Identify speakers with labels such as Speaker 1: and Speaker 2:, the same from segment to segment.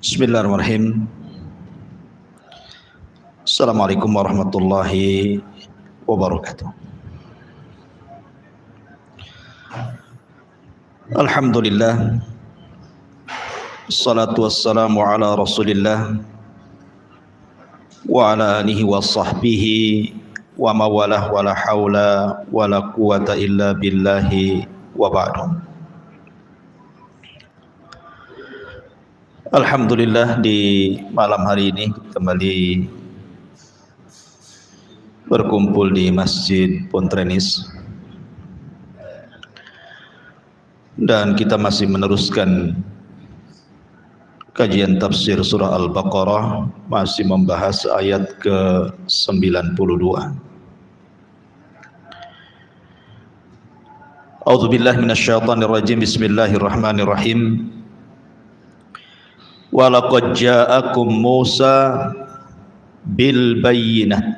Speaker 1: Bismillahirrahmanirrahim. Assalamualaikum warahmatullahi wabarakatuh. Alhamdulillah, assalatu wassalamu ala rasulillah wa ala alihi wa sahbihi wa mawalah wa la hawla wa la quwata illa billahi wa ba'du. Alhamdulillah, di malam hari ini kembali berkumpul di Masjid Pontrenis dan kita masih meneruskan kajian tafsir surah Al-Baqarah, masih membahas ayat ke-92. A'udzubillahi minasyaitonirrajim. Bismillahirrahmanirrahim. Wa laqad ja'akum Musa bil bayyinah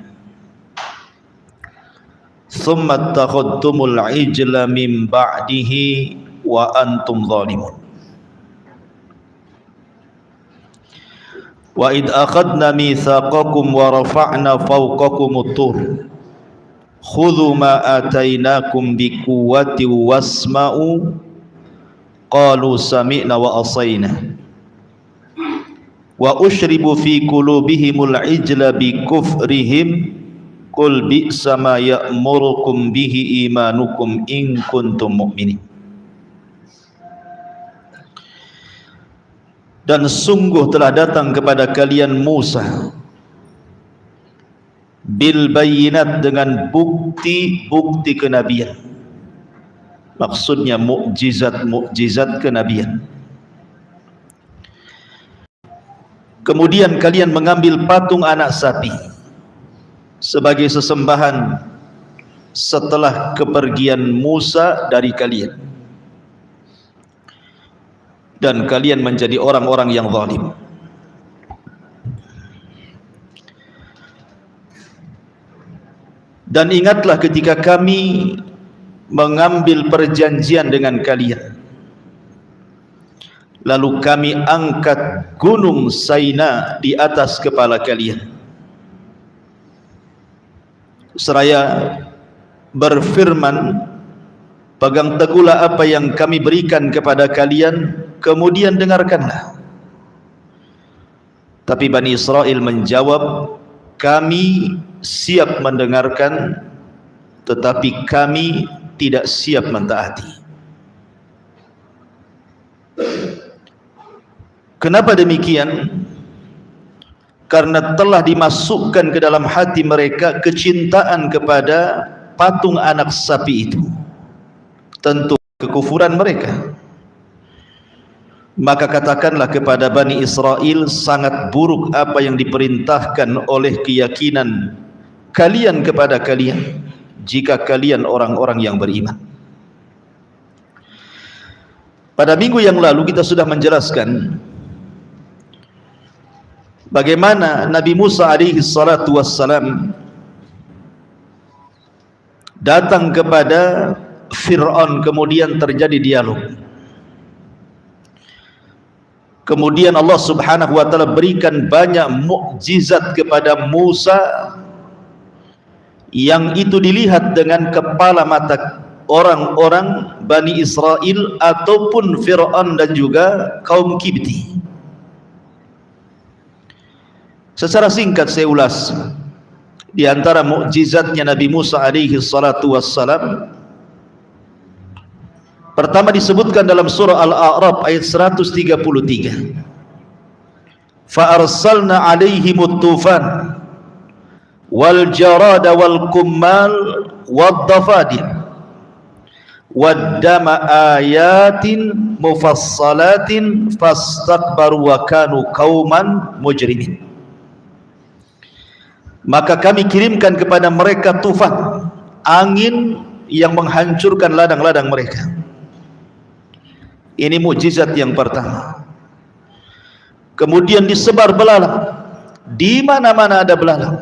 Speaker 1: thumma attakhadtumul ijla min ba'dihi wa antum zalimun. Wa id akhadna mitsaqakum wa rafa'na fawqakumut tur khudhu ma atainakum biquwwatin wasma'u qalu sami'na wa asayna wa ushribu fi qulubihimul ijla bi kufrihim qul bi'sa ma ya'murukum bihi imanukum in kuntum mu'minin. Dan sungguh telah datang kepada kalian Musa bil bayyinat, dengan bukti-bukti kenabian, maksudnya mukjizat kenabian. Kemudian kalian mengambil patung anak sapi sebagai sesembahan setelah kepergian Musa dari kalian, dan kalian menjadi orang-orang yang zalim. Dan ingatlah ketika kami mengambil perjanjian dengan kalian, lalu kami angkat gunung Saina di atas kepala kalian, seraya berfirman, pegang teguhlah apa yang kami berikan kepada kalian, kemudian dengarkanlah. Tapi Bani Israel menjawab, kami siap mendengarkan, tetapi kami tidak siap mentaati. Kenapa demikian? Karena telah dimasukkan ke dalam hati mereka kecintaan kepada patung anak sapi itu, tentu kekufuran mereka. Maka katakanlah kepada Bani Israel, sangat buruk apa yang diperintahkan oleh keyakinan kalian kepada kalian, jika kalian orang-orang yang beriman. Pada minggu yang lalu kita sudah menjelaskan bagaimana Nabi Musa alaihi salatu wassalam datang kepada Fir'aun, kemudian terjadi dialog. Kemudian Allah subhanahu wa ta'ala berikan banyak mukjizat kepada Musa, yang itu dilihat dengan kepala mata orang-orang Bani Israel ataupun Fir'aun dan juga kaum Kibti. Secara singkat saya ulas di antara mukjizatnya Nabi Musa alaihi salatu wassalam. Pertama disebutkan dalam surah Al-A'raf ayat 133. Fa arsalna 'alaihimut tufan wal jarada wal kummal wad dafadin wad dama ayatin mufassalatin fastakbaru wa kanu qauman mujrimin. Maka kami kirimkan kepada mereka tufan, angin yang menghancurkan ladang-ladang mereka. Ini mukjizat yang pertama. Kemudian disebar belalang, di mana-mana ada belalang,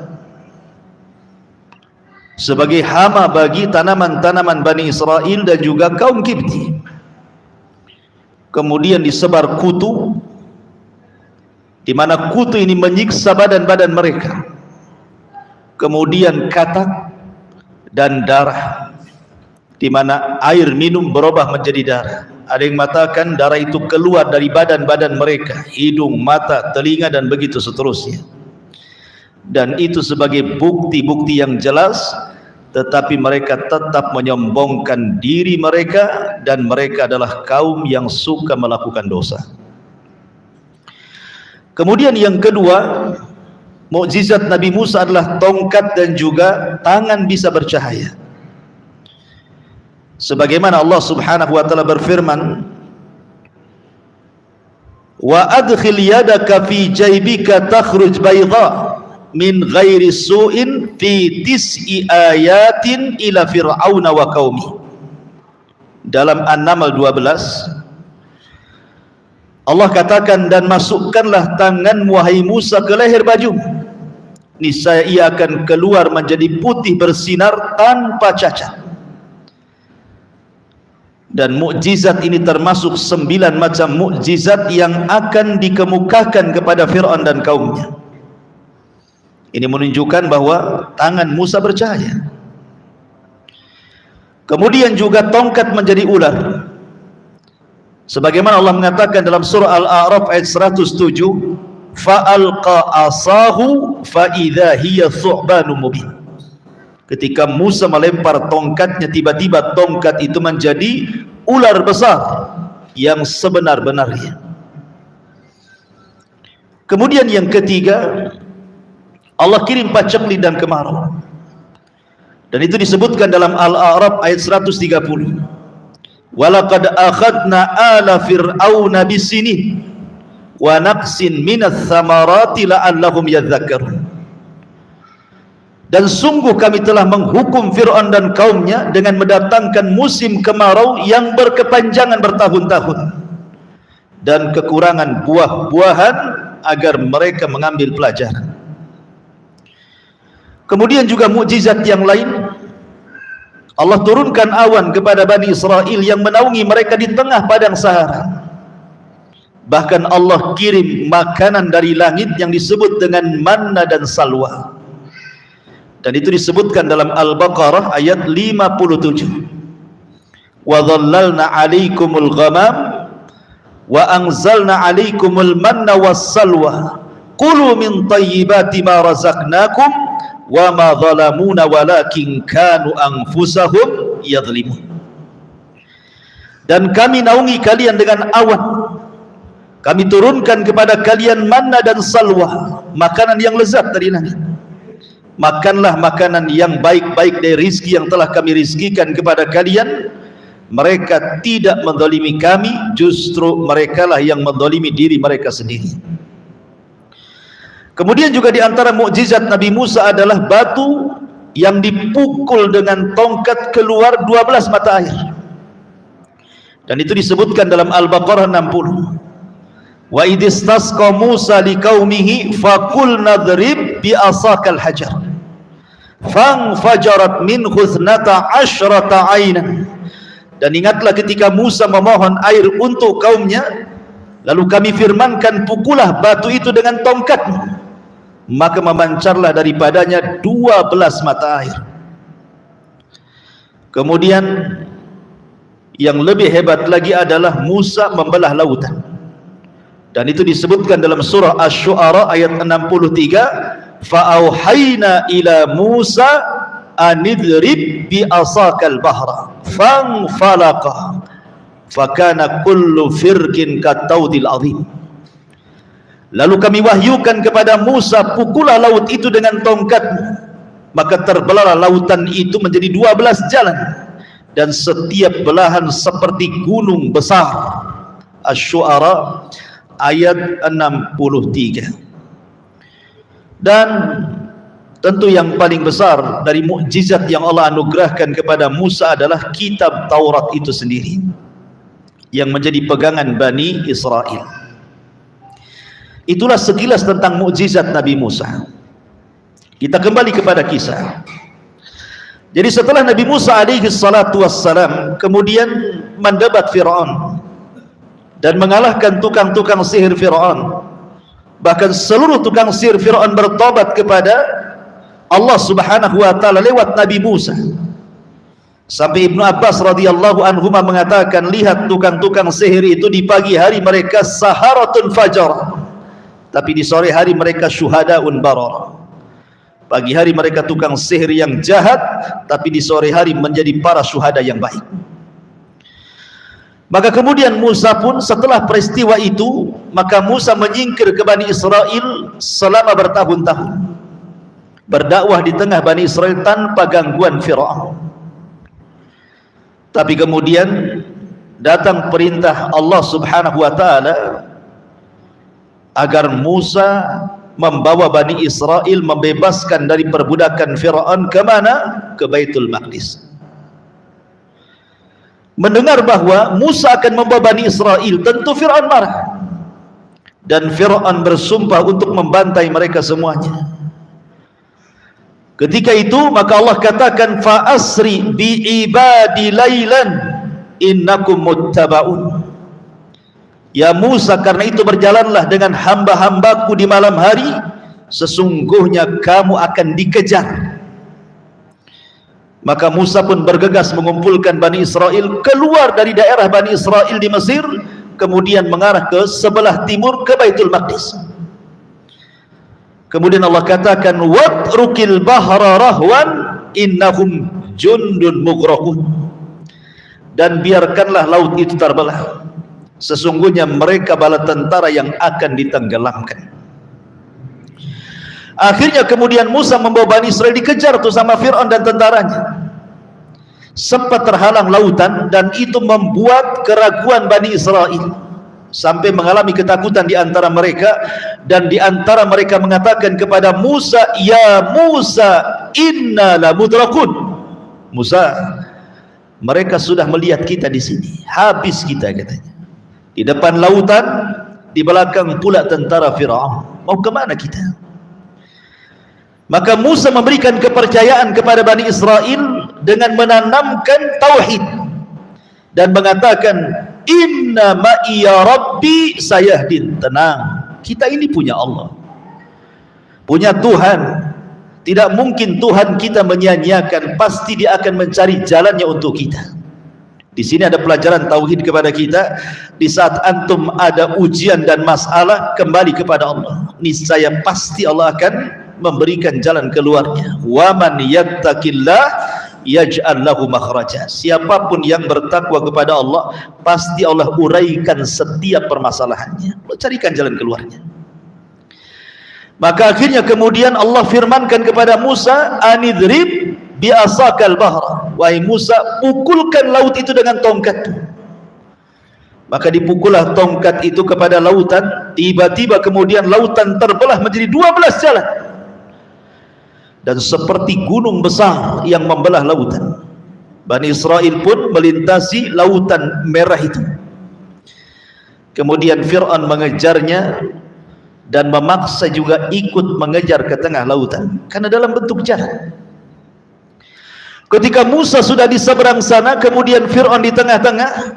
Speaker 1: sebagai hama bagi tanaman-tanaman Bani Israel dan juga kaum Kipti. Kemudian disebar kutu di mana kutu ini menyiksa badan-badan mereka, kemudian katak dan darah, di mana air minum berubah menjadi darah. Ada yang mengatakan darah itu keluar dari badan-badan mereka, hidung, mata, telinga, dan begitu seterusnya. Dan itu sebagai bukti-bukti yang jelas, tetapi mereka tetap menyombongkan diri mereka, dan mereka adalah kaum yang suka melakukan dosa. Kemudian yang kedua, mukjizat Nabi Musa adalah tongkat dan juga tangan bisa bercahaya. Sebagaimana Allah Subhanahu wa taala berfirman, "Wa adkhil yadaka fi jaybika takhruj bayda min ghairi su'in fi tis'i ayatin ila fir'auna wa qaumi." Dalam An-Naml 12 Allah katakan, dan masukkanlah tanganmu wahai Musa ke leher bajumu, niscaya ia akan keluar menjadi putih bersinar tanpa cacat. Dan mukjizat ini termasuk 9 macam mukjizat yang akan dikemukakan kepada Fir'aun dan kaumnya. Ini menunjukkan bahwa tangan Musa bercahaya. Kemudian juga tongkat menjadi ular. Sebagaimana Allah mengatakan dalam surah Al-A'raf ayat 107, fa'alqa asahu fa'idha hiya thu'banun mubin. Ketika Musa melempar tongkatnya, tiba-tiba tongkat itu menjadi ular besar yang sebenar-benarnya. Kemudian yang ketiga, Allah kirim pacekli dan kemarau. Dan itu disebutkan dalam Al-A'raf ayat 130. Walaqad akhadna ala fir'auna bisinin wa naqsin minats thamarati la'allahum yadhakkarun. Dan sungguh kami telah menghukum Fir'aun dan kaumnya dengan mendatangkan musim kemarau yang berkepanjangan bertahun-tahun dan kekurangan buah-buahan agar mereka mengambil pelajaran. Kemudian juga mukjizat yang lain, Allah turunkan awan kepada Bani Israel yang menaungi mereka di tengah padang Sahara. Bahkan Allah kirim makanan dari langit yang disebut dengan manna dan salwa. Dan itu disebutkan dalam Al-Baqarah ayat 57. Wa dhallalna 'alaikumul ghamam wa anzalna 'alaikumul manna was-salwa kulu min thayyibati ma razaqnakum wa ma zalamuna walakin kanu anfusahum yadhlimun. Dan kami naungi kalian dengan awan. Kami turunkan kepada kalian manna dan salwa, makanan yang lezat dari langit. Makanlah makanan yang baik-baik dari rizki yang telah kami rizkikan kepada kalian. Mereka tidak menzalimi kami, justru merekalah yang menzalimi diri mereka sendiri. Kemudian juga di antara mukjizat Nabi Musa adalah batu yang dipukul dengan tongkat keluar 12 mata air. Dan itu disebutkan dalam Al-Baqarah 60. Wa idistasqa Musa liqaumihi faqulna dhrib bi asakal hajar fanfajarat minhu 12 'ainan. Dan ingatlah ketika Musa memohon air untuk kaumnya, lalu kami firmankan, pukullah batu itu dengan tongkatmu, maka memancarlah daripadanya 12 mata air. Kemudian yang lebih hebat lagi adalah Musa membelah lautan. Dan itu disebutkan dalam surah Asy-Syu'ara ayat 63, fa'auhayna ila Musa anidrib bi asakal bahra fanfalaqa fakana kullu firqin kataudil azim. Lalu kami wahyukan kepada Musa, pukullah laut itu dengan tongkatmu, maka terbelahlah lautan itu menjadi 12 jalan, dan setiap belahan seperti gunung besar. Asy-Syu'ara ayat 63. Dan tentu yang paling besar dari mukjizat yang Allah anugerahkan kepada Musa adalah kitab Taurat itu sendiri, yang menjadi pegangan Bani Israel. Itulah sekilas tentang mukjizat Nabi Musa. Kita kembali kepada kisah. Jadi setelah Nabi Musa alaihi salatu wassalam kemudian mendebat Fir'aun dan mengalahkan tukang-tukang sihir Fir'aun, Bahkan seluruh tukang sihir Fir'aun bertobat kepada Allah Subhanahu wa taala lewat Nabi Musa. Sampai Ibnu Abbas radhiyallahu anhuma mengatakan, lihat tukang-tukang sihir itu di pagi hari mereka saharatun fajar, tapi di sore hari mereka syuhadaun barar. Pagi hari mereka tukang sihir yang jahat, tapi di sore hari menjadi para syuhada yang baik. Maka kemudian Musa pun setelah peristiwa itu, maka Musa menyingkir ke Bani Israel selama bertahun-tahun, berdakwah di tengah Bani Israel tanpa gangguan Fir'aun. Tapi kemudian datang perintah Allah Subhanahu wa taala agar Musa membawa Bani Israel, membebaskan dari perbudakan Fir'aun ke mana? Ke Baitul Maqdis. Mendengar bahwa Musa akan membawa Bani Israel, tentu Fir'aun marah, dan Fir'aun bersumpah untuk membantai mereka semuanya. Ketika itu maka Allah katakan, fa asri bi ibadi lailan innakum muttabaun. Ya Musa, karena itu berjalanlah dengan hamba-hambaku di malam hari, sesungguhnya kamu akan dikejar. Maka Musa pun bergegas mengumpulkan Bani Israel, keluar dari daerah Bani Israel di Mesir, kemudian mengarah ke sebelah timur ke Baitul Maqdis. Kemudian Allah katakan, watrukil bahra rahwan innahum jundun mughraqun. Dan biarkanlah laut itu terbelah, sesungguhnya mereka bala tentara yang akan ditenggelamkan. Akhirnya kemudian Musa membawa Bani Israel dikejar tuh sama Fir'aun dan tentaranya. Sempat terhalang lautan, dan itu membuat keraguan Bani Israel, sampai mengalami ketakutan di antara mereka, dan di antara mereka mengatakan kepada Musa, ya Musa inna la mudrakun. Musa, mereka sudah melihat kita di sini, habis kita, katanya. Di depan lautan, di belakang pula tentara Fir'aun. Mau kemana kita? Maka Musa memberikan kepercayaan kepada Bani Israel dengan menanamkan tauhid dan mengatakan, inna ma'iya rabbi sayahdin. Tenang, kita ini punya Allah, punya Tuhan. Tidak mungkin Tuhan kita menyia-nyiakan, pasti Dia akan mencari jalannya untuk kita. Di sini ada pelajaran tauhid kepada kita. Di saat antum ada ujian dan masalah, kembali kepada Allah, niscaya pasti Allah akan memberikan jalan keluarnya. Wa man yattaqillah yaj'al lahu makhraja. Siapapun yang bertakwa kepada Allah, pasti Allah uraikan setiap permasalahannya, carikan jalan keluarnya. Maka akhirnya kemudian Allah firmankan kepada Musa, anidrib bi'asakal bahra. Wahai Musa, pukulkan laut itu dengan tongkatmu. Maka dipukullah tongkat itu kepada lautan. Tiba-tiba kemudian lautan terbelah menjadi 12 jalan, dan seperti gunung besar yang membelah lautan. Bani Israel pun melintasi lautan merah itu. Kemudian Fir'aun mengejarnya dan memaksa juga ikut mengejar ke tengah lautan, karena dalam bentuk jalan. Ketika Musa sudah di seberang sana, kemudian Fir'aun di tengah-tengah,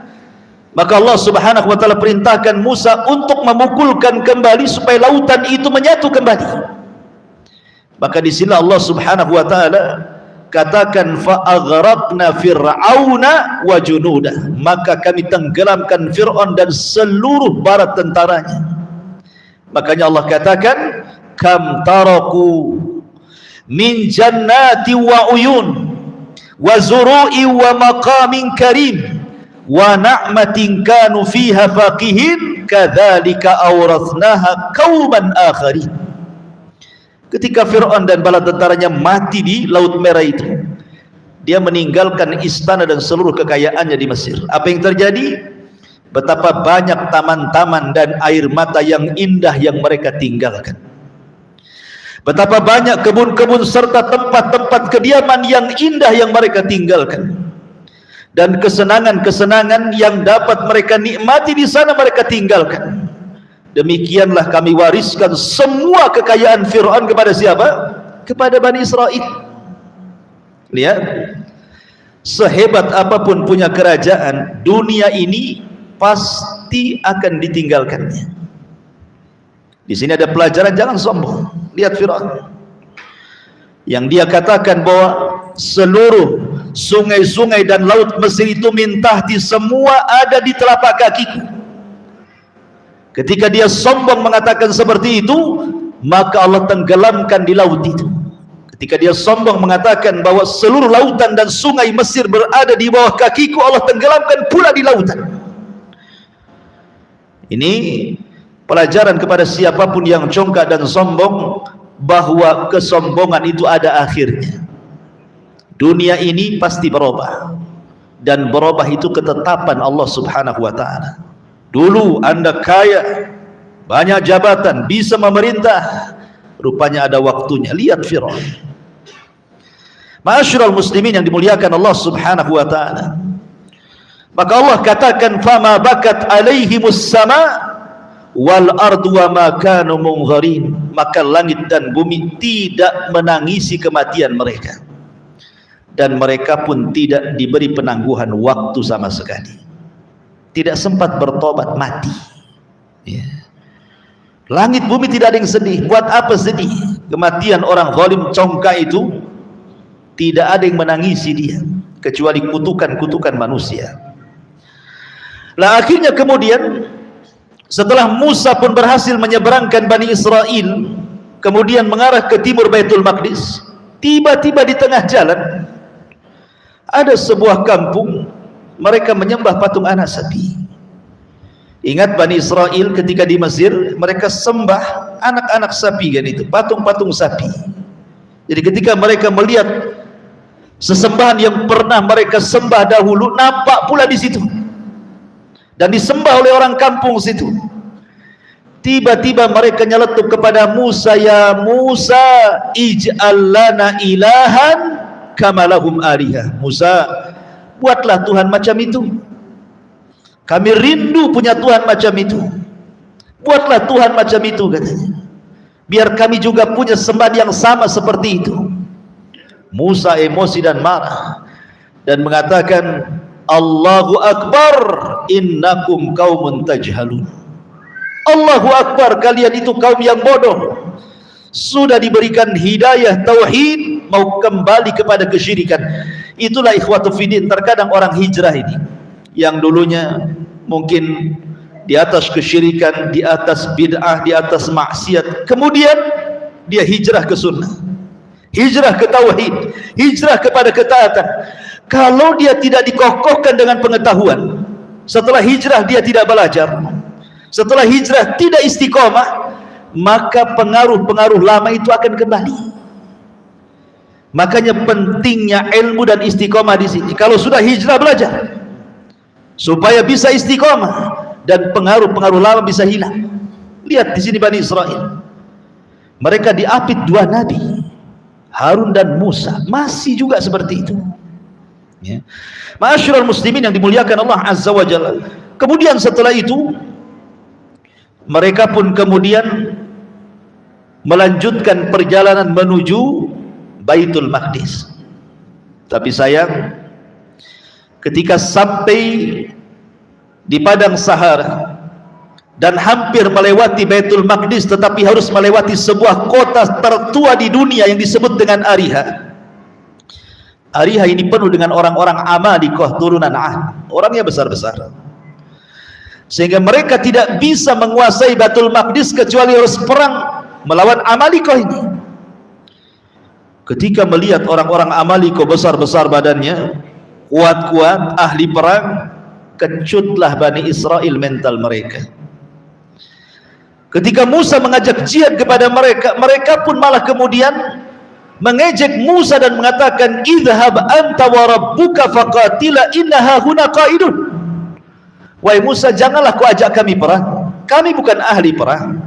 Speaker 1: maka Allah Subhanahu wa taala perintahkan Musa untuk memukulkan kembali supaya lautan itu menyatu kembali. Maka di sini Allah Subhanahu wa taala katakan, fa aghraqna fir'auna wa junudah. Maka kami tenggelamkan Fir'aun dan seluruh bala tentaranya. Makanya Allah katakan, kam taraku min jannati wa uyun wa zuru'i wa maqamin karim wa na'matin kanu fiha faqihin kadzalika awrathnaha qauman akharin. Ketika Fir'aun dan bala tentaranya mati di Laut Merah itu, dia meninggalkan istana dan seluruh kekayaannya di Mesir. Apa yang terjadi? Betapa banyak taman-taman dan air mata yang indah yang mereka tinggalkan. Betapa banyak kebun-kebun serta tempat-tempat kediaman yang indah yang mereka tinggalkan. Dan kesenangan-kesenangan yang dapat mereka nikmati di sana mereka tinggalkan. Demikianlah kami wariskan semua kekayaan Fir'aun kepada siapa? Kepada Bani Israel. Lihat, sehebat apapun punya kerajaan, dunia ini pasti akan ditinggalkannya. Di sini ada pelajaran, jangan sombong. Lihat Firaun yang dia katakan bahwa seluruh sungai-sungai dan laut Mesir itu min tahti, semua ada di telapak kakiku. Ketika dia sombong mengatakan seperti itu, maka Allah tenggelamkan di laut itu. Ketika dia sombong mengatakan bahwa seluruh lautan dan sungai Mesir berada di bawah kakiku, Allah tenggelamkan pula di lautan. Ini pelajaran kepada siapapun yang congkak dan sombong, bahwa kesombongan itu ada akhirnya. Dunia ini pasti berubah, dan berubah itu ketetapan Allah Subhanahu wa ta'ala. Dulu Anda kaya, banyak jabatan, bisa memerintah, rupanya ada waktunya. Lihat Firaun. Ma'asyiral muslimin yang dimuliakan Allah Subhanahu wa ta'ala, maka Allah katakan, fama bakat alaihimus sama wal ardu wa ma kanu mungharin, maka langit dan bumi tidak menangisi kematian mereka, dan mereka pun tidak diberi penangguhan waktu sama sekali, tidak sempat bertobat, mati. Ya. Langit bumi tidak ada yang sedih. Buat apa sedih? Kematian orang zalim congkak itu tidak ada yang menangisi dia, kecuali kutukan-kutukan manusia. Lah akhirnya kemudian setelah Musa pun berhasil menyeberangkan Bani Israel, kemudian mengarah ke timur Baitul Maqdis, tiba-tiba di tengah jalan ada sebuah kampung, mereka menyembah patung anak sapi. Ingat Bani Israel ketika di Mesir, mereka sembah anak-anak sapi kan, itu patung-patung sapi. Jadi ketika mereka melihat sesembahan yang pernah mereka sembah dahulu, nampak pula di situ dan disembah oleh orang kampung situ. Tiba-tiba mereka nyeletuk kepada Musa, ya Musa, ij'al lana ilahan kama lahum alihah. Musa, buatlah Tuhan macam itu. Kami rindu punya Tuhan macam itu. Buatlah Tuhan macam itu, katanya. Biar kami juga punya sembahan yang sama seperti itu. Musa emosi dan marah dan mengatakan, Allahu Akbar, innakum qaumun tajhalun. Allahu Akbar, kalian itu kaum yang bodoh. Sudah diberikan hidayah tauhid, mau kembali kepada kesyirikan. Itulah ikhwatu fiddin, terkadang orang hijrah ini yang dulunya mungkin di atas kesyirikan, di atas bid'ah, di atas maksiat, kemudian dia hijrah ke sunnah, hijrah ke tauhid, hijrah kepada ketaatan. Kalau dia tidak dikokohkan dengan pengetahuan, setelah hijrah dia tidak belajar, setelah hijrah tidak istiqomah, maka pengaruh-pengaruh lama itu akan kembali. Makanya pentingnya ilmu dan istiqomah di sini. Kalau sudah hijrah, belajar supaya bisa istiqomah dan pengaruh-pengaruh lama bisa hilang. Lihat di sini Bani Israel, mereka diapit dua nabi, Harun dan Musa, masih juga seperti itu. Ya. Ma'asyiral muslimin yang dimuliakan Allah Azza wa Jalla. Kemudian setelah itu mereka pun kemudian melanjutkan perjalanan menuju Baitul Maqdis. Tapi sayang, ketika sampai di padang Sahara dan hampir melewati Baitul Maqdis, tetapi harus melewati sebuah kota tertua di dunia yang disebut dengan Ariha. Ariha ini penuh dengan orang-orang Amalikoh turunan Ad, orangnya besar-besar, sehingga mereka tidak bisa menguasai Baitul Maqdis kecuali harus perang melawan Amalikoh ini. Ketika melihat orang-orang Amalikoh besar-besar badannya, kuat-kuat, ahli perang, kecutlah Bani Israel mental mereka. Ketika Musa mengajak jihad kepada mereka, mereka pun malah kemudian mengejek Musa dan mengatakan, idhhab anta wa rabbuka faqatila innaha huna qaidun. Wahai Musa, janganlah kau ajak kami perang, kami bukan ahli perang.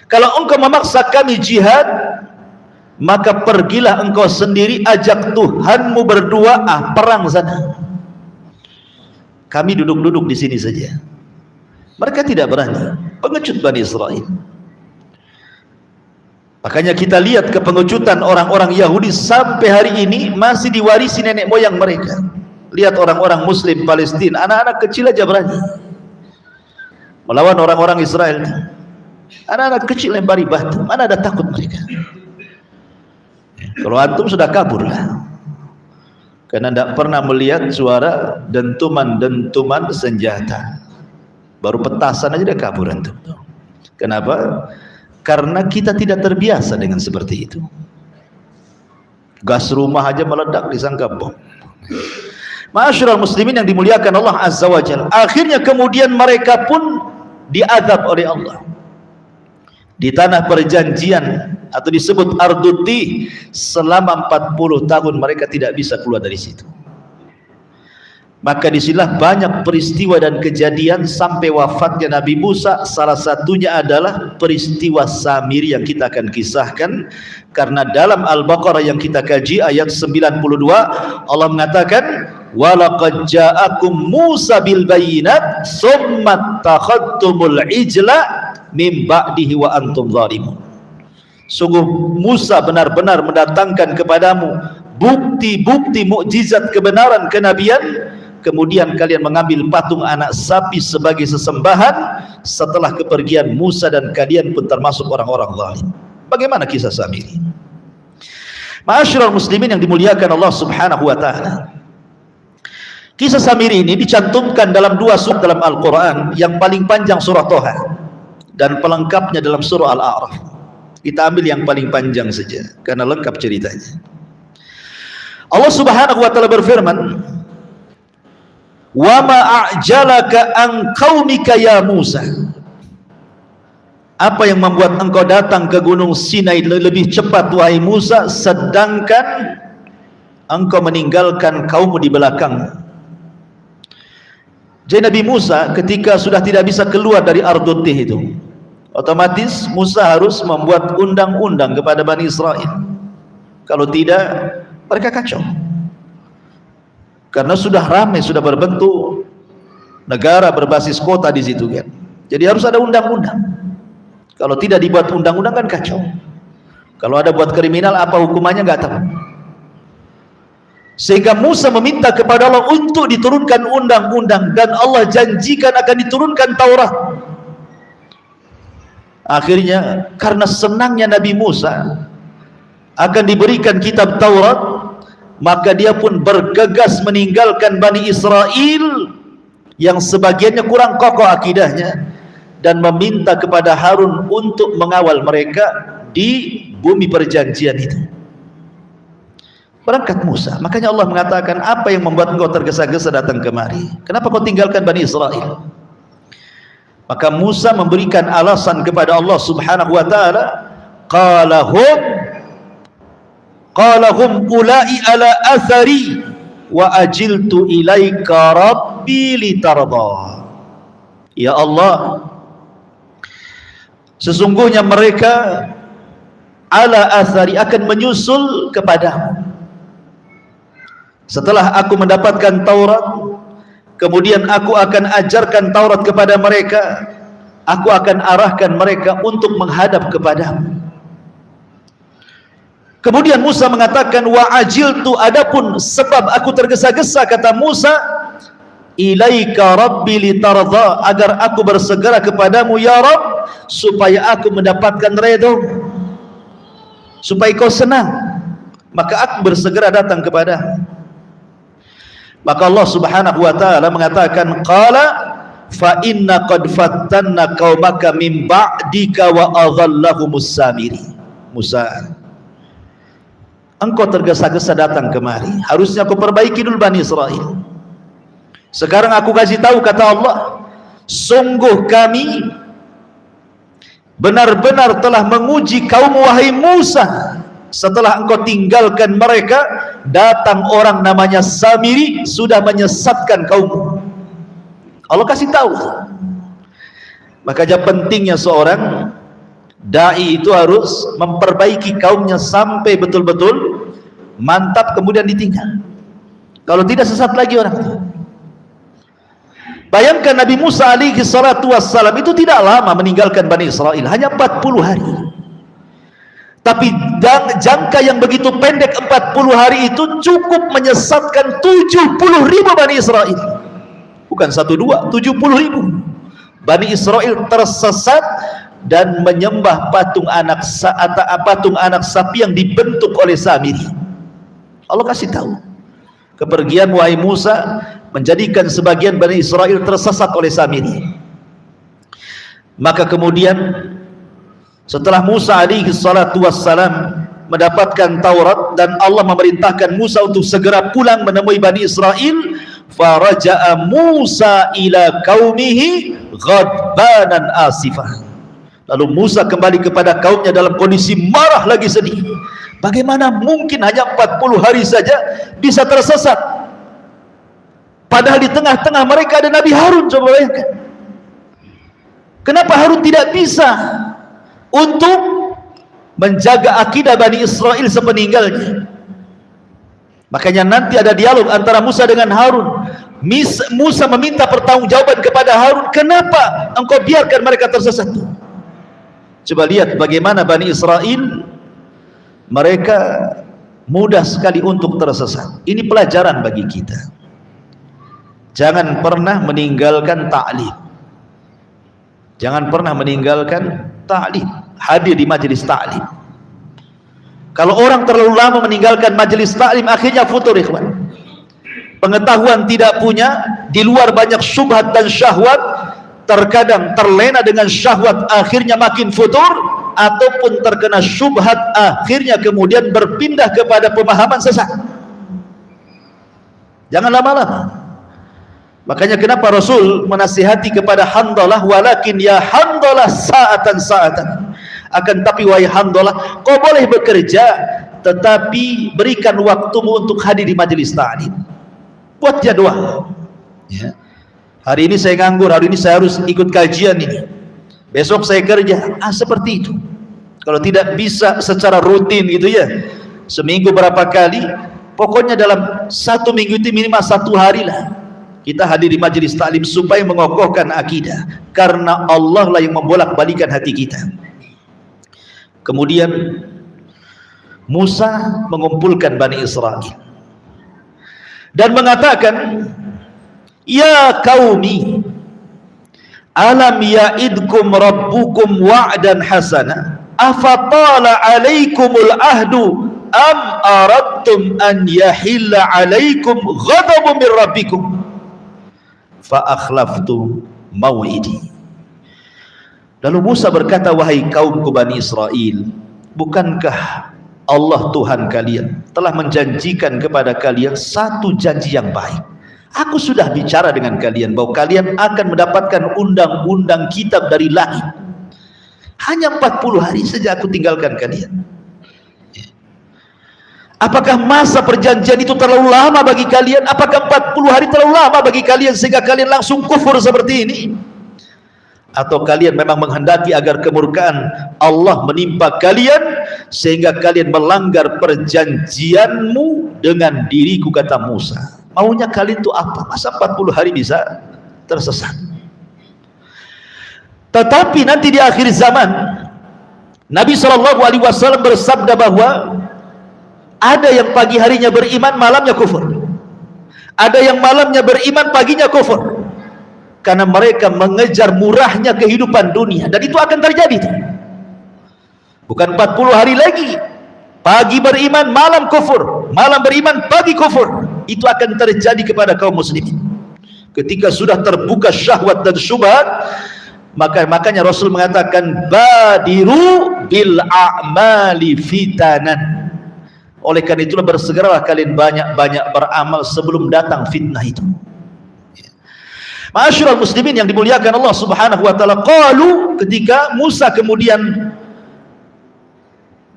Speaker 1: Kalau engkau memaksa kami jihad, maka pergilah engkau sendiri, ajak Tuhanmu berdua, perang sana. Kami duduk-duduk di sini saja. Mereka tidak berani. Pengecut Bani Israel. Makanya kita lihat kepengecutan orang-orang Yahudi sampai hari ini masih diwarisi nenek moyang mereka. Lihat orang-orang Muslim Palestina, anak-anak kecil aja berani melawan orang-orang Israel. Anak-anak kecil lempari batu, mana ada takut mereka. Kalau antum sudah kabur lah, karena tidak pernah melihat suara dentuman-dentuman senjata. Baru petasan aja dia kabur antum. Kenapa? Karena kita tidak terbiasa dengan seperti itu. Gas rumah aja meledak disangka bom. Ma'asyiral muslimin yang dimuliakan Allah Azza wa Jalla, akhirnya kemudian mereka pun diazab oleh Allah di tanah perjanjian atau disebut Arduti. Selama 40 tahun mereka tidak bisa keluar dari situ. Maka disinilah banyak peristiwa dan kejadian sampai wafatnya Nabi Musa. Salah satunya adalah peristiwa Samiri yang kita akan kisahkan, karena dalam Al-Baqarah yang kita kaji ayat 92 Allah mengatakan, walaqad ja'akum Musa bil bayyinat tsumma takhadtumul ijla mim ba'dihi wa antum zalimun. Sungguh Musa benar-benar mendatangkan kepadamu bukti-bukti mukjizat kebenaran kenabian, kemudian kalian mengambil patung anak sapi sebagai sesembahan setelah kepergian Musa, dan kalian pun termasuk orang-orang zalim. Bagaimana kisah Samiri? Ma'asyiral muslimin yang dimuliakan Allah Subhanahu wa taala, kisah Samiri ini dicantumkan dalam 2 surat dalam Al-Quran. Yang paling panjang surah Toha dan pelengkapnya dalam surah Al-A'raf. Kita ambil yang paling panjang saja karena lengkap ceritanya. Allah Subhanahu wa taala berfirman, wa ma a'jalaka an qaumika ya Musa. Apa yang membuat engkau datang ke gunung Sinai lebih cepat wahai Musa, sedangkan engkau meninggalkan kaummu di belakang. Jadi Nabi Musa ketika sudah tidak bisa keluar dari Ardutih itu, otomatis Musa harus membuat undang-undang kepada Bani Israel. Kalau tidak, mereka kacau. Karena sudah ramai, sudah berbentuk negara berbasis kota di situ kan. Jadi harus ada undang-undang. Kalau tidak dibuat undang-undang kan kacau. Kalau ada buat kriminal, apa hukumannya nggak tahu. Sehingga Musa meminta kepada Allah untuk diturunkan undang-undang, dan Allah janjikan akan diturunkan Taurat. Akhirnya karena senangnya Nabi Musa akan diberikan kitab Taurat, maka dia pun bergegas meninggalkan Bani Israel yang sebagiannya kurang kokoh akidahnya, dan meminta kepada Harun untuk mengawal mereka di bumi perjanjian itu. Berangkat Musa. Makanya Allah mengatakan, apa yang membuat engkau tergesa-gesa datang kemari? Kenapa kau tinggalkan Bani Israel? Maka Musa memberikan alasan kepada Allah Subhanahu wa taala, qala hum ulai ala athari wa ajiltu ilaika rabbi litarda. Ya Allah, sesungguhnya mereka ala athari akan menyusul kepadamu. Setelah aku mendapatkan Taurat, kemudian aku akan ajarkan Taurat kepada mereka, aku akan arahkan mereka untuk menghadap kepadamu. Kemudian Musa mengatakan, wa ajiltu, adapun sebab aku tergesa-gesa, kata Musa, ilaika rabbi litarda, agar aku bersegera kepadamu ya Rabb, supaya aku mendapatkan redha, supaya kau senang, maka aku bersegera datang kepadamu. Maka Allah Subhanahu wa taala mengatakan, qala fa inna qad fattanna qaumaka min ba'dika wa adhallahumus Samiri. Musa, engkau tergesa-gesa datang kemari, harusnya kau perbaiki dulu Bani Israel. Sekarang aku kasih tahu, kata Allah, sungguh kami benar-benar telah menguji kaum wahai Musa. Setelah engkau tinggalkan mereka, datang orang namanya Samiri, sudah menyesatkan kaummu. Allah kasih tahu. Makanya pentingnya seorang dai itu harus memperbaiki kaumnya sampai betul-betul mantap, kemudian ditinggal. Kalau tidak, sesat lagi orang itu. Bayangkan Nabi Musa alaihi salatu wassalam itu tidak lama meninggalkan Bani Israel, hanya 40 hari. Tapi jangka yang begitu pendek 40 hari itu cukup menyesatkan 70.000 Bani Israel. Bukan 1, 2, 70.000 Bani Israel tersesat dan menyembah patung anak sapi yang dibentuk oleh Samiri. Allah kasih tahu, kepergian wahai Musa menjadikan sebagian Bani Israel tersesat oleh Samiri. Maka kemudian setelah Musa alaihi salatu wassalam mendapatkan Taurat dan Allah memerintahkan Musa untuk segera pulang menemui Bani Israel, faraja'a Musa ila qaumihi ghadbanan asifah. Lalu Musa kembali kepada kaumnya dalam kondisi marah lagi, sedih. Bagaimana mungkin hanya 40 hari saja bisa tersesat, padahal di tengah-tengah mereka ada Nabi Harun. Coba bayangkan, kenapa Harun tidak bisa untuk menjaga akidah Bani Israel sepeninggalnya? Makanya nanti ada dialog antara Musa dengan Harun. Musa meminta pertanggungjawaban kepada Harun, kenapa engkau biarkan mereka tersesat? Coba lihat bagaimana Bani Israel, mereka mudah sekali untuk tersesat. Ini pelajaran bagi kita. Jangan pernah meninggalkan ta'lim. Jangan pernah meninggalkan ta'lim. Hadir di majelis ta'lim. Kalau orang terlalu lama meninggalkan majelis ta'lim, akhirnya futur, ikhwan. Pengetahuan tidak punya, di luar banyak syubhat dan syahwat, terkadang terlena dengan syahwat, akhirnya makin futur, ataupun terkena syubhat, akhirnya kemudian berpindah kepada pemahaman sesat. Jangan lama-lama. Makanya kenapa Rasul menasihati kepada Handalah, walakin ya Handalah sa'atan. Akan tapi wahai Handalah, kau boleh bekerja, tetapi berikan waktumu untuk hadir di majelis ta'lim. Buat jadwal. Ya. Hari ini saya nganggur, hari ini saya harus ikut kajian ini, besok saya kerja. Seperti itu. Kalau tidak bisa secara rutin gitu ya, seminggu berapa kali, pokoknya dalam 1 minggu itu minimal 1 hari lah kita hadir di majelis ta'lim supaya mengokohkan akidah, karena Allah lah yang membolak-balikan hati kita. Kemudian Musa mengumpulkan Bani Israel dan mengatakan, ya qaumi, alam ya'idkum rabbukum wa'dan hasana, afatala alaikumul ahdu, am aradtum an yahilla alaikum ghadabun min rabbikum fa akhlaftum maw'idi. Lalu Musa berkata, wahai kaumku Bani Israel, bukankah Allah Tuhan kalian telah menjanjikan kepada kalian satu janji yang baik? Aku sudah bicara dengan kalian bahwa kalian akan mendapatkan undang-undang kitab dari langit. Hanya 40 hari saja aku tinggalkan kalian. Apakah masa perjanjian itu terlalu lama bagi kalian? Apakah 40 hari terlalu lama bagi kalian sehingga kalian langsung kufur seperti ini? Atau kalian memang menghendaki agar kemurkaan Allah menimpa kalian sehingga kalian melanggar perjanjianmu dengan diriku, kata Musa. Maunya kalian itu apa? Masa 40 hari bisa tersesat? Tetapi nanti di akhir zaman Nabi SAW bersabda bahwa ada yang pagi harinya beriman, malamnya kufur. Ada yang malamnya beriman, paginya kufur. Karena mereka mengejar murahnya kehidupan dunia. Dan itu akan terjadi. Bukan 40 hari lagi. Pagi beriman, malam kufur. Malam beriman, pagi kufur. Itu akan terjadi kepada kaum muslimin. Ketika sudah terbuka syahwat dan syubhat, makanya Rasul mengatakan, badiru bil a'mali fitanan. Oleh karena itulah bersegeralah kalian banyak-banyak beramal sebelum datang fitnah itu. Ma'asyiral muslimin yang dimuliakan Allah Subhanahu wa taala, qalu, ketika Musa kemudian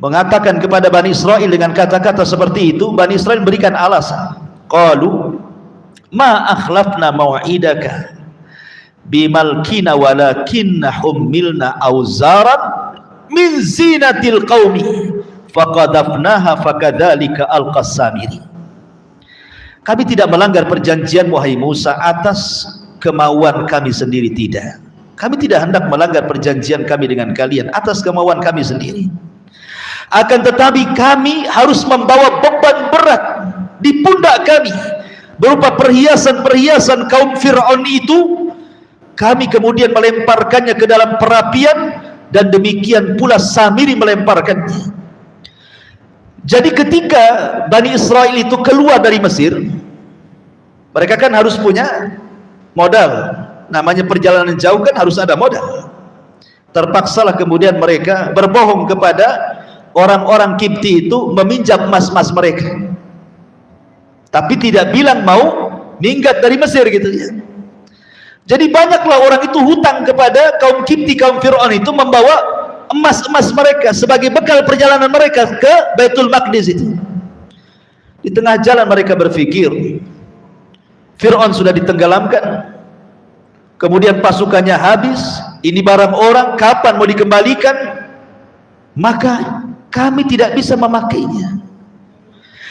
Speaker 1: mengatakan kepada Bani Israel dengan kata-kata seperti itu, Bani Israel berikan alasan. Qalu ma akhlafna mau'idaka bimalkina walakinna hummilna auzaran min zinatil qaumi faqadafnaha fakadzalika alqas Samiri. Kami tidak melanggar perjanjian wahai Musa atas kemauan kami sendiri, tidak. Kami tidak hendak melanggar perjanjian kami dengan kalian atas kemauan kami sendiri. Akan tetapi kami harus membawa beban berat di pundak kami berupa perhiasan-perhiasan kaum Fir'aun itu. Kami kemudian melemparkannya ke dalam perapian dan demikian pula Samiri melemparkannya. Jadi ketika Bani Israel itu keluar dari Mesir, mereka kan harus punya modal. Namanya perjalanan jauh kan harus ada modal. Terpaksalah kemudian mereka berbohong kepada orang-orang Kipti itu, meminjam emas-emas mereka, tapi tidak bilang mau minggat dari Mesir gitu ya. Jadi banyaklah orang itu hutang kepada kaum Kipti, kaum Fir'aun itu, membawa emas-emas mereka sebagai bekal perjalanan mereka ke Baitul Maqdis itu. Di tengah jalan mereka berpikir, Fir'aun sudah ditenggelamkan, kemudian pasukannya habis, ini barang orang, kapan mau dikembalikan? Maka kami tidak bisa memakainya.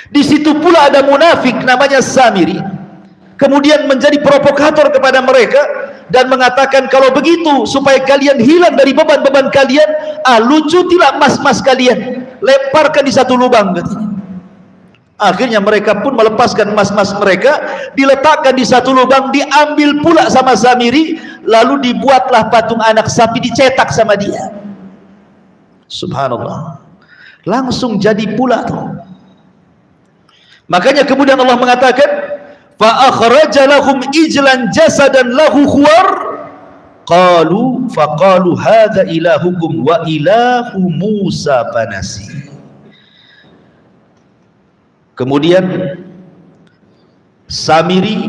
Speaker 1: Di situ pula ada munafik namanya Samiri, kemudian menjadi provokator kepada mereka dan mengatakan, kalau begitu supaya kalian hilang dari beban-beban kalian, lucutilah emas-emas kalian, lemparkan di satu lubang katanya. Akhirnya mereka pun melepaskan emas-emas mereka, diletakkan di satu lubang, diambil pula sama Samiri, lalu dibuatlah patung anak sapi, dicetak sama dia. Subhanallah, langsung jadi pula tuh. Makanya kemudian Allah mengatakan, fa akhraja lahum ijlan jasadan lahu khuwar qalu faqalu hadza ilahukum wa ilahu Musa fanasi. Kemudian Samiri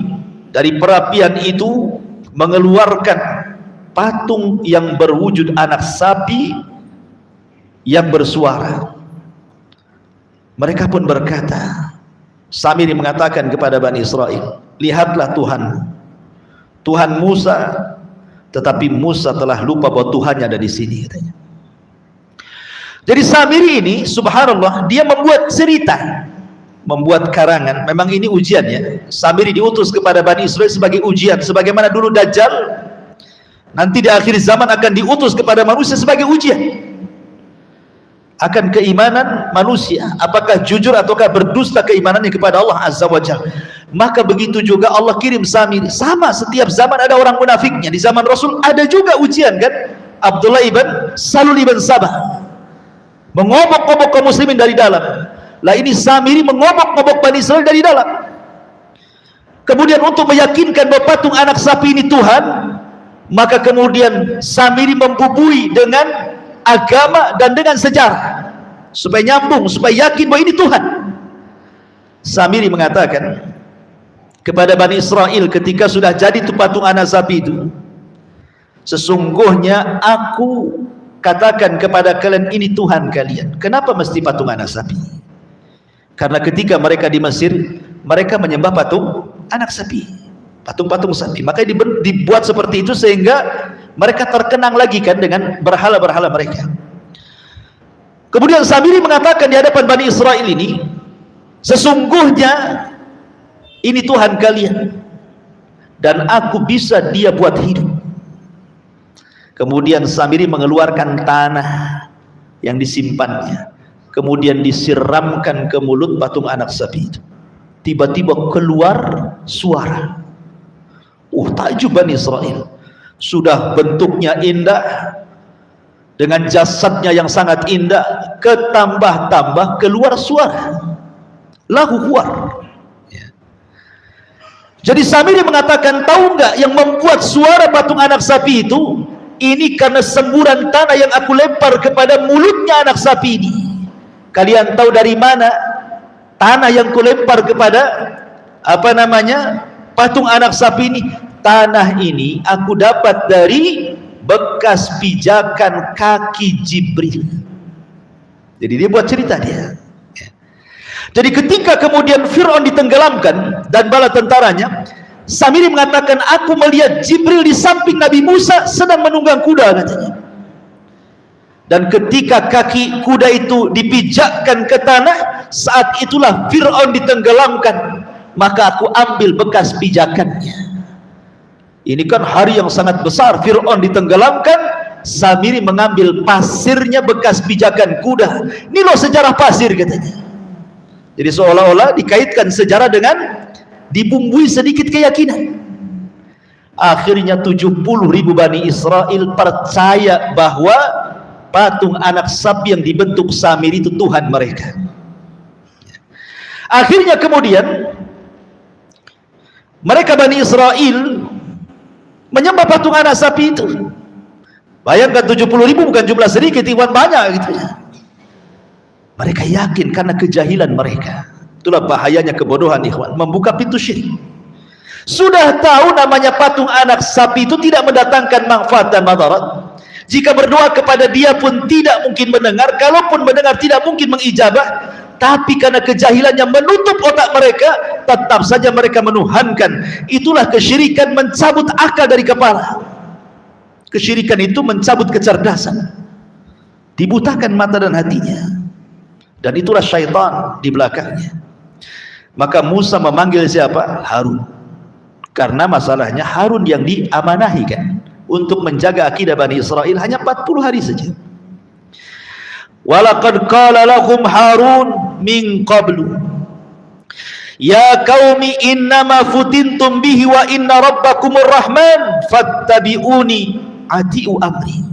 Speaker 1: dari perapian itu mengeluarkan patung yang berwujud anak sapi yang bersuara. Mereka pun berkata, Samiri mengatakan kepada Bani Israel, lihatlah Tuhan, Tuhan Musa, tetapi Musa telah lupa bahwa Tuhannya ada di sini katanya. Jadi Samiri ini subhanallah, dia membuat cerita, membuat karangan. Memang ini ujiannya. Samiri diutus kepada Bani Israel sebagai ujian, sebagaimana dulu Dajjal nanti di akhir zaman akan diutus kepada manusia sebagai ujian akan keimanan manusia, apakah jujur ataukah berdusta keimanannya kepada Allah Azza wa Jalla. Maka begitu juga Allah kirim Samiri. Sama, setiap zaman ada orang munafiknya. Di zaman Rasul ada juga ujian kan. Abdullah ibn Salul ibn Sabah mengobok-obok kaum muslimin dari dalam. Lah ini Samiri mengobok-obok Bani Israel dari dalam. Kemudian untuk meyakinkan bahwa patung anak sapi ini Tuhan, maka kemudian Samiri membubui dengan agama dan dengan sejarah supaya nyambung, supaya yakin bahwa ini Tuhan. Samiri mengatakan kepada Bani Israel ketika sudah jadi itu patung anak sapi itu, sesungguhnya aku katakan kepada kalian, ini Tuhan kalian. Kenapa mesti patung anak sapi? Karena ketika mereka di Mesir, mereka menyembah patung anak sapi, patung-patung sapi. Makanya dibuat seperti itu sehingga mereka terkenang lagi kan dengan berhala-berhala mereka. Kemudian Samiri mengatakan di hadapan Bani Israel ini, sesungguhnya ini Tuhan kalian dan aku bisa dia buat hidup. Kemudian Samiri mengeluarkan tanah yang disimpannya, kemudian disiramkan ke mulut patung anak sapi itu. Tiba-tiba keluar suara. Takjub Bani Israel. Sudah bentuknya indah, dengan jasadnya yang sangat indah, ketambah-tambah keluar suara, lahu khuwar. Jadi Samiri mengatakan, tahu nggak yang membuat suara patung anak sapi itu? Ini karena semburan tanah yang aku lempar kepada mulutnya anak sapi ini. Kalian tahu dari mana tanah yang kulempar kepada patung anak sapi ini? Tanah ini aku dapat dari bekas pijakan kaki Jibril. Jadi dia buat cerita dia. Jadi ketika kemudian Fir'aun ditenggelamkan dan bala tentaranya, Samiri mengatakan, aku melihat Jibril di samping Nabi Musa sedang menunggang kuda katanya. Dan ketika kaki kuda itu dipijakkan ke tanah, saat itulah Fir'aun ditenggelamkan, maka aku ambil bekas pijakannya. Ini kan hari yang sangat besar, Fir'aun ditenggelamkan, Samiri mengambil pasirnya bekas pijakan kuda. Ini loh sejarah pasir katanya. Jadi seolah-olah dikaitkan sejarah dengan dibumbui sedikit keyakinan. Akhirnya 70.000 Bani Israel percaya bahwa patung anak sapi yang dibentuk Samiri itu Tuhan mereka. Akhirnya kemudian mereka Bani Israel menyembah patung anak sapi itu. Bayangkan 70.000 bukan jumlah sedikit, Iwan, banyak gitu ya. Mereka yakin karena kejahilan mereka. Itulah bahayanya kebodohan, ikhwan, membuka pintu syirik. Sudah tahu namanya patung anak sapi itu tidak mendatangkan manfaat dan madarat. Jika berdoa kepada dia pun tidak mungkin mendengar, kalaupun mendengar tidak mungkin mengijabah. Tapi karena kejahilannya menutup otak mereka, tetap saja mereka menuhankan. Itulah kesyirikan, mencabut akal dari kepala. Kesyirikan itu mencabut kecerdasan, dibutakan mata dan hatinya, dan itulah syaitan di belakangnya. Maka Musa memanggil siapa? Harun. Karena masalahnya Harun yang diamanahi kan untuk menjaga akidah Bani Israel hanya 40 hari saja. Walaqad qala lahum Harun min qablu ya qaumi innama futintum bihi wa inna rabbakumur rahman fattabi'uni ati'u amri.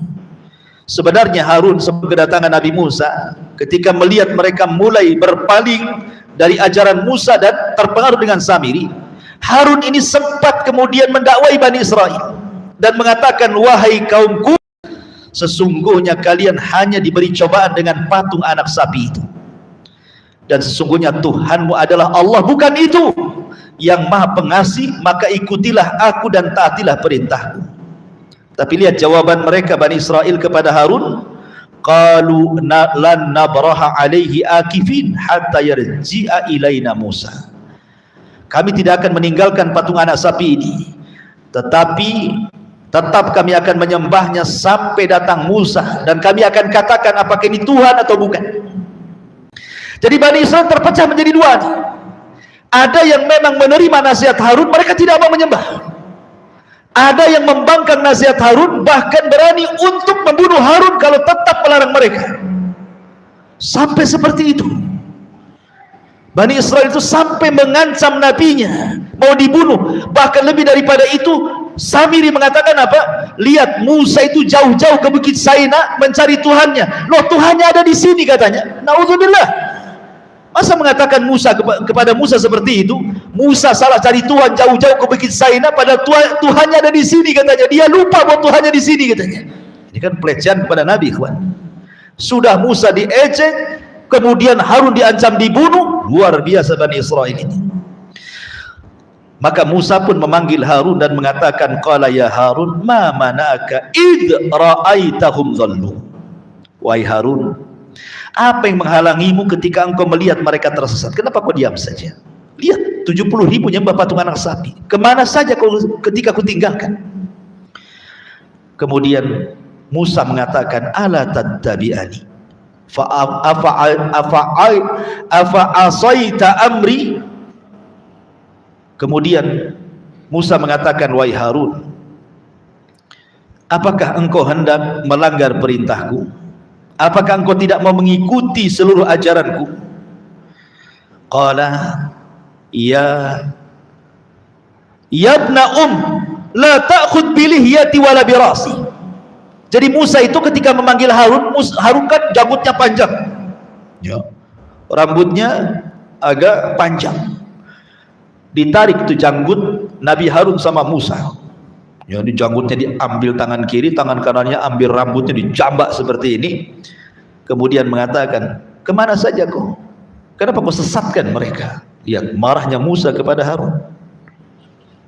Speaker 1: Sebenarnya Harun sebelum kedatangan Nabi Musa, ketika melihat mereka mulai berpaling dari ajaran Musa dan terpengaruh dengan Samiri, Harun ini sempat kemudian mendakwai Bani Israel dan mengatakan, wahai kaumku, sesungguhnya kalian hanya diberi cobaan dengan patung anak sapi itu, dan sesungguhnya Tuhanmu adalah Allah, bukan itu, yang maha pengasih, maka ikutilah aku dan taatilah perintahku. Tapi lihat jawaban mereka Bani Israel kepada Harun, qalu lan nabraha alaihi akifin hatta yarji'a ilaina Musa. Kami tidak akan meninggalkan patung anak sapi ini, tetapi tetap kami akan menyembahnya sampai datang Musa, dan kami akan katakan apakah ini Tuhan atau bukan. Jadi Bani Israel terpecah menjadi dua. Ada yang memang menerima nasihat Harun, mereka tidak mau menyembah. Ada yang membangkang nasihat Harun, bahkan berani untuk membunuh Harun kalau tetap melarang mereka. Sampai seperti itu. Bani Israel itu sampai mengancam nabinya mau dibunuh. Bahkan lebih daripada itu, Samiri mengatakan apa? Lihat, Musa itu jauh-jauh ke Bukit Saina mencari Tuhannya. Loh, Tuhannya ada di sini katanya. Naudzubillah. Masa mengatakan Musa kepada Musa seperti itu? Musa salah cari Tuhan jauh-jauh ke Bukit Saina, padahal Tuhannya ada di sini katanya. Dia lupa bahwa Tuhannya di sini katanya. Ini kan pelecehan kepada Nabi, kawan. Sudah Musa diejek, kemudian Harun diancam dibunuh. Luar biasa Bani Israel ini. Maka Musa pun memanggil Harun dan mengatakan, qala ya Harun ma mana'aka id ra'aitahum dhallu. Wahai Harun, apa yang menghalangimu ketika engkau melihat mereka tersesat? Kenapa kau diam saja? Lihat, 70.000 nyembah patung anak sapi. Kemana saja kau ketika kau tinggalkan? Kemudian Musa mengatakan, ala tattabi'ani afa asaita amri. Kemudian Musa mengatakan, wahai Harun, apakah engkau hendak melanggar perintahku? Apakah engkau tidak mau mengikuti seluruh ajaranku? Qala ya ibna la ta'khud bilihyati wala birasi. Jadi Musa itu ketika memanggil Harun, Harun kan janggutnya panjang ya, rambutnya agak panjang, ditarik itu janggut Nabi Harun sama Musa ya, di janggutnya diambil tangan kiri, tangan kanannya ambil rambutnya dijambak seperti ini. Kemudian mengatakan, kemana saja kau? Kenapa kau sesatkan mereka? Lihat marahnya Musa kepada Harun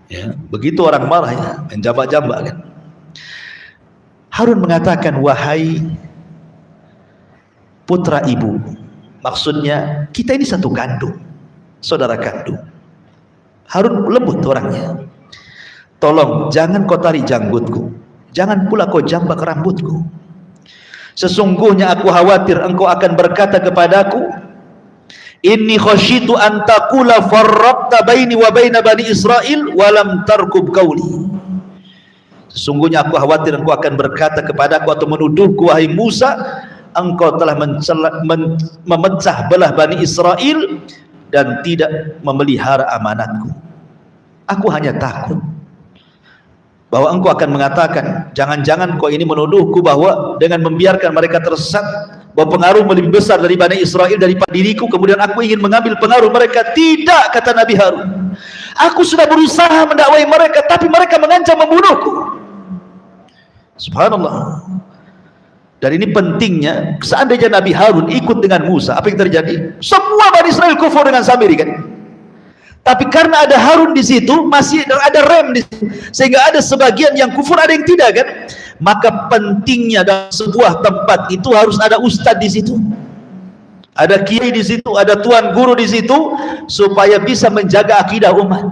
Speaker 1: ya, begitu orang marah ya, menjambak-jambak kan. Harun mengatakan, wahai putra ibu, maksudnya kita ini satu kandung, saudara kandung. Harun lembut orangnya. Tolong jangan kau tarik janggutku, jangan pula kau jambak rambutku. Sesungguhnya aku khawatir engkau akan berkata kepadaku, inni khasyitu an taqula farraqta baini wa baina bani Israil wa lam tarkub qawli. Sesungguhnya aku khawatir engkau akan berkata kepadaku atau menuduhku, wahai Musa, engkau telah memecah belah Bani Israel dan tidak memelihara amanatku. Aku hanya takut bahwa engkau akan mengatakan, jangan-jangan kau ini menuduhku bahwa dengan membiarkan mereka tersesat, bahwa pengaruh lebih besar dari Bani Israel daripada diriku, kemudian aku ingin mengambil pengaruh mereka. Tidak, kata Nabi Harun, aku sudah berusaha mendakwai mereka, tapi mereka mengancam membunuhku. Subhanallah. Dan ini pentingnya, seandainya Nabi Harun ikut dengan Musa, apa yang terjadi? Semua Bani Israel kufur dengan Samiri, kan? Tapi karena ada Harun di situ, masih ada rem di situ, sehingga ada sebagian yang kufur, ada yang tidak, kan? Maka pentingnya dalam sebuah tempat itu harus ada ustadz di situ, ada kiai di situ, ada tuan guru di situ, supaya bisa menjaga akidah umat.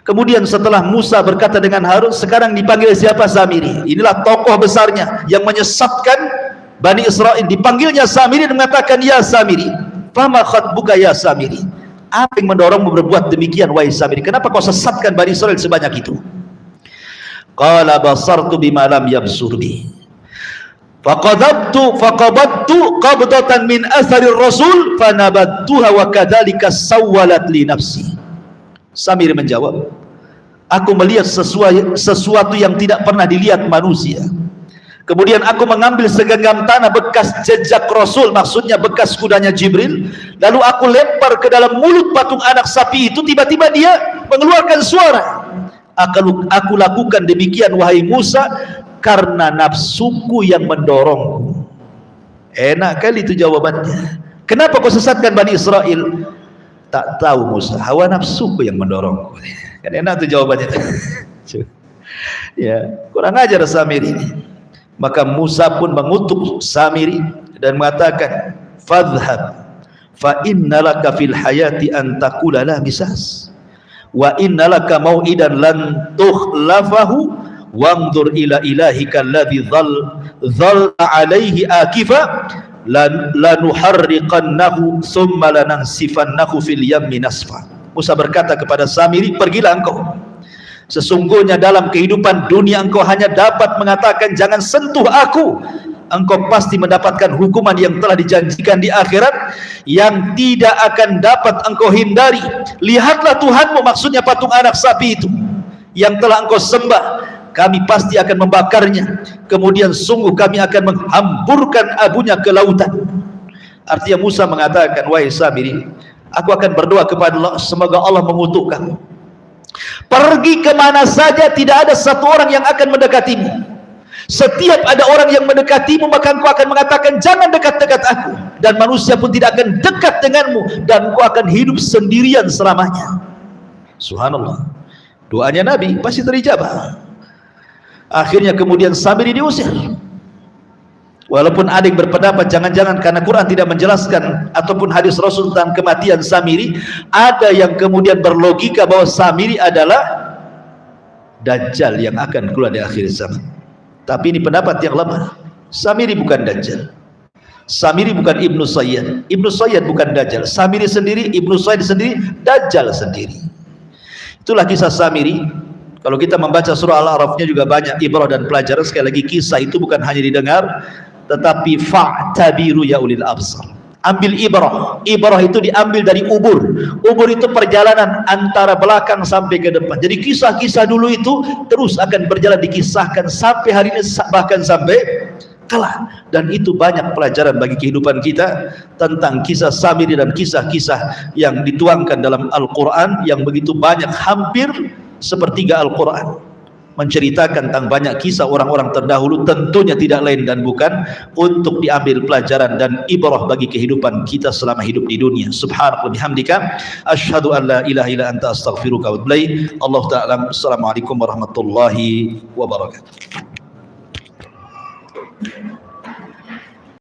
Speaker 1: Kemudian setelah Musa berkata dengan Harun, sekarang dipanggil siapa? Samiri. Inilah tokoh besarnya yang menyesatkan Bani Israel. Dipanggilnya Samiri dan mengatakan, ya Samiri, fama khatbuka ya Samiri, apa yang mendorongmu berbuat demikian wahai Samiri? Kenapa kau sesatkan Bani Israel sebanyak itu? Qala basartu bima lam yabsur bi, faqadtu qabdatan min athari rasul fanabattuha wa kadzalika sawwalat li nafsi. Samiri menjawab, aku melihat sesuatu yang tidak pernah dilihat manusia. Kemudian aku mengambil segenggam tanah bekas jejak Rasul, maksudnya bekas kudanya Jibril, lalu aku lempar ke dalam mulut patung anak sapi itu. Tiba-tiba dia mengeluarkan suara. Aku lakukan demikian wahai Musa karena nafsuku yang mendorongku. Enak kali itu jawabannya. Kenapa kau sesatkan Bani Israel? Tak tahu Musa, hawa nafsuku yang mendorongku. Kan enak tuh jawabannya. Ya, kurang ajar Samiri. Maka Musa pun mengutuk Samiri dan mengatakan, fadhhab fa innalaka fil hayati an taqula la misas wa innalaka mau'idan lan tukhlafahu wanzur ila ilahika alladhi dhalla alaihi akifa lanuharriqannahu thumma lanansifannahu fil yammi nasfa. Musa berkata kepada Samiri, pergilah engkau, sesungguhnya dalam kehidupan dunia engkau hanya dapat mengatakan jangan sentuh aku, engkau pasti mendapatkan hukuman yang telah dijanjikan di akhirat yang tidak akan dapat engkau hindari. Lihatlah Tuhanmu, maksudnya patung anak sapi itu yang telah engkau sembah, kami pasti akan membakarnya, kemudian sungguh kami akan menghamburkan abunya ke lautan. Artinya Musa mengatakan, wahai Samiri, aku akan berdoa kepada Allah, semoga Allah mengutuk kamu. Pergi kemana saja, tidak ada satu orang yang akan mendekatimu. Setiap ada orang yang mendekatimu, maka engkau akan mengatakan jangan dekat-dekat aku, dan manusia pun tidak akan dekat denganmu, dan engkau akan hidup sendirian selamanya. Subhanallah, doanya Nabi pasti terijabah. Akhirnya kemudian Samiri diusir. Walaupun ada yang berpendapat jangan-jangan karena Quran tidak menjelaskan ataupun hadis Rasul tentang kematian Samiri, ada yang kemudian berlogika bahwa Samiri adalah Dajjal yang akan keluar di akhir zaman. Tapi ini pendapat yang lemah. Samiri bukan Dajjal, Samiri bukan Ibnu Sayyad, Ibnu Sayyad bukan Dajjal, Samiri sendiri, Ibnu Sayyad sendiri, Dajjal sendiri. Itulah kisah Samiri. Kalau kita membaca surah Al-A'rafnya juga banyak ibrah dan pelajaran. Sekali lagi, kisah itu bukan hanya didengar, tetapi fa'tabiru ya ulil absar. Ambil ibrah. Ibrah itu diambil dari ubur. Ubur itu perjalanan antara belakang sampai ke depan. Jadi kisah-kisah dulu itu terus akan berjalan, dikisahkan sampai hari ini, bahkan sampai kelak. Dan itu banyak pelajaran bagi kehidupan kita tentang kisah Samiri dan kisah-kisah yang dituangkan dalam Al-Quran yang begitu banyak, hampir sepertiga Al-Quran menceritakan tentang banyak kisah orang-orang terdahulu. Tentunya tidak lain dan bukan untuk diambil pelajaran dan ibrah bagi kehidupan kita selama hidup di dunia. Subhanallah bihamdika asyhadu an la ilaha illa anta astaghfiruka wa atubu ilaik. Allah ta'ala. Assalamualaikum warahmatullahi wabarakatuh.